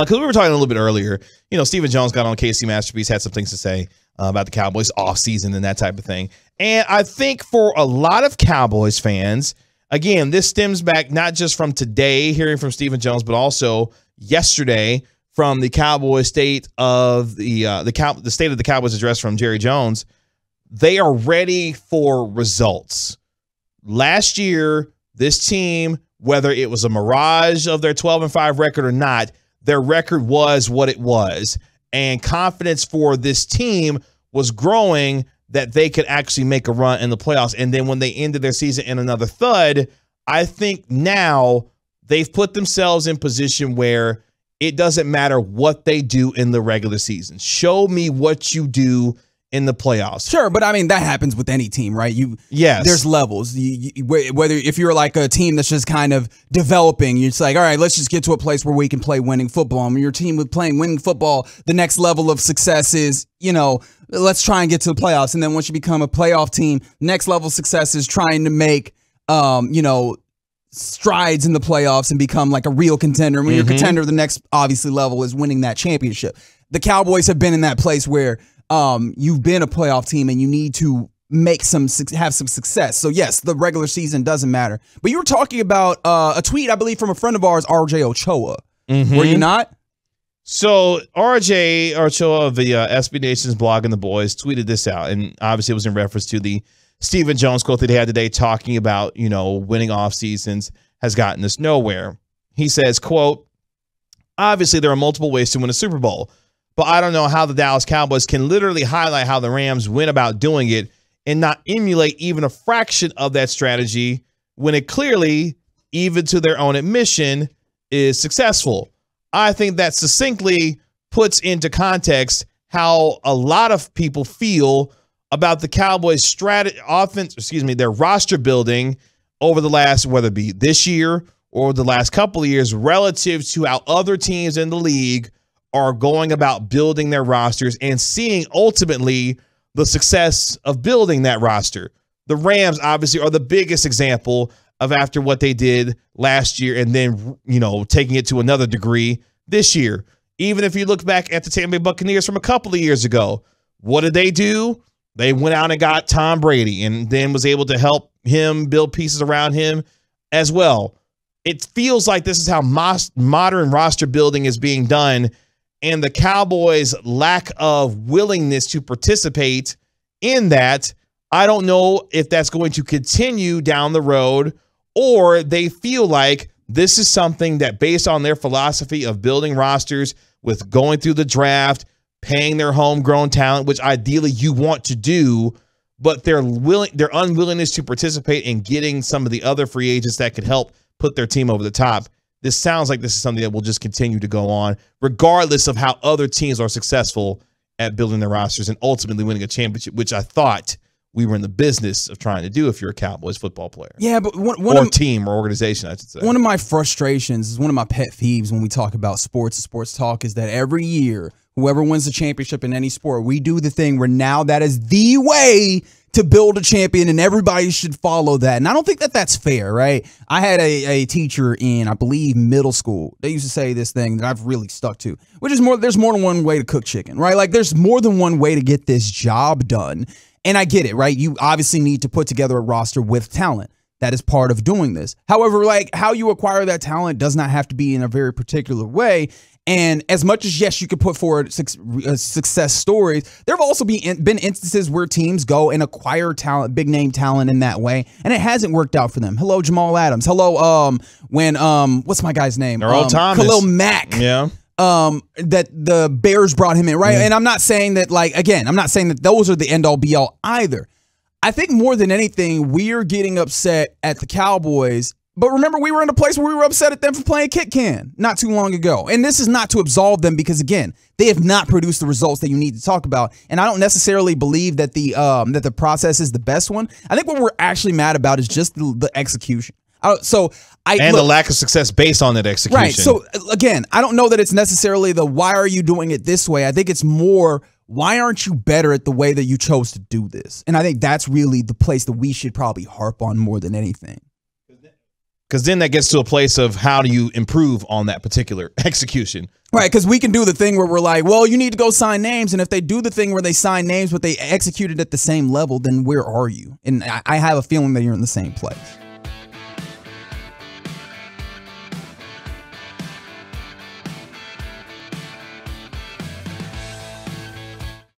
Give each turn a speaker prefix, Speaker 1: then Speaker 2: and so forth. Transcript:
Speaker 1: Because we were talking a little bit earlier. Stephen Jones got on Casey Masterpiece, had some things to say about the Cowboys offseason and that type of thing. And I think for a lot of Cowboys fans, again, this stems back not just from today, hearing from Stephen Jones, but also yesterday from the Cowboys state of the state of the Cowboys address from Jerry Jones. They are ready for results. Last year, this team, whether it was a mirage of their 12-5 record or not, their record was what it was. And confidence for this team was growing that they could actually make a run in the playoffs. And then when they ended their season in another thud, I think now they've put themselves in position where it doesn't matter what they do in the regular season. Show me what you do in the playoffs.
Speaker 2: Sure, but I mean, that happens with any team, right?
Speaker 1: Yes.
Speaker 2: There's levels. Whether if you're like a team that's just kind of developing, you're just like, all right, let's just get to a place where we can play winning football. I mean, your team with playing winning football, the next level of success is, let's try and get to the playoffs. And then once you become a playoff team, next level of success is trying to make, strides in the playoffs and become like a real contender. When you're a contender, the next obviously level is winning that championship. The Cowboys have been in that place where you've been a playoff team and you need to have some success. So yes, the regular season doesn't matter. But you were talking about a tweet, I believe, from a friend of ours, RJ Ochoa. Were you not?
Speaker 1: So RJ Ochoa of the SB Nation's blog and the boys tweeted this out, and obviously it was in reference to the Stephen Jones quote that he had today talking about, winning off seasons has gotten us nowhere. He says, quote, obviously there are multiple ways to win a Super Bowl, but I don't know how the Dallas Cowboys can literally highlight how the Rams went about doing it and not emulate even a fraction of that strategy when it clearly, even to their own admission, is successful. I think that succinctly puts into context how a lot of people feel about the Cowboys' their roster building over the last, whether it be this year or the last couple of years, relative to how other teams in the league are going about building their rosters and seeing ultimately the success of building that roster. The Rams obviously are the biggest example of after what they did last year and then, taking it to another degree this year. Even if you look back at the Tampa Bay Buccaneers from a couple of years ago, what did they do? They went out and got Tom Brady and then was able to help him build pieces around him as well. It feels like this is how modern roster building is being done, and the Cowboys' lack of willingness to participate in that, I don't know if that's going to continue down the road, or they feel like this is something that, based on their philosophy of building rosters with going through the draft, paying their homegrown talent, which ideally you want to do, but their unwillingness to participate in getting some of the other free agents that could help put their team over the top. This sounds like this is something that will just continue to go on, regardless of how other teams are successful at building their rosters and ultimately winning a championship, which I thought we were in the business of trying to do if you're a Cowboys football player.
Speaker 2: Yeah, but
Speaker 1: team or organization, I should say.
Speaker 2: One of my frustrations is one of my pet peeves when we talk about sports and sports talk is that every year, whoever wins the championship in any sport, we do the thing where now that is the way to build a champion and everybody should follow that. And I don't think that that's fair, right? I had a teacher in, I believe, middle school. They used to say this thing that I've really stuck to, which is there's more than one way to cook chicken, right? Like there's more than one way to get this job done. And I get it, right? You obviously need to put together a roster with talent. That is part of doing this. However, like how you acquire that talent does not have to be in a very particular way. And as much as, yes, you could put forward success stories, there have also been instances where teams go and acquire talent, big name talent in that way, and it hasn't worked out for them. Hello, Jamal Adams. Hello, what's my guy's name?
Speaker 1: Earl Thomas.
Speaker 2: Khalil Mack.
Speaker 1: Yeah.
Speaker 2: That the Bears brought him in, right? And I'm not saying that, I'm not saying that those are the end-all be-all either. I think more than anything, we're getting upset at the Cowboys. But remember, we were in a place where we were upset at them for playing kick can not too long ago. And this is not to absolve them because, again, they have not produced the results that you need to talk about. And I don't necessarily believe that the process is the best one. I think what we're actually mad about is just the execution. The lack of success based on that execution. Right. So, again, I don't know that it's necessarily why are you doing it this way? I think it's more, why aren't you better at the way that you chose to do this? And I think that's really the place that we should probably harp on more than anything.
Speaker 1: Because then that gets to a place of how do you improve on that particular execution.
Speaker 2: Right, because we can do the thing where we're like, well, you need to go sign names. And if they do the thing where they sign names, but they execute it at the same level, then where are you? And I have a feeling that you're in the same place.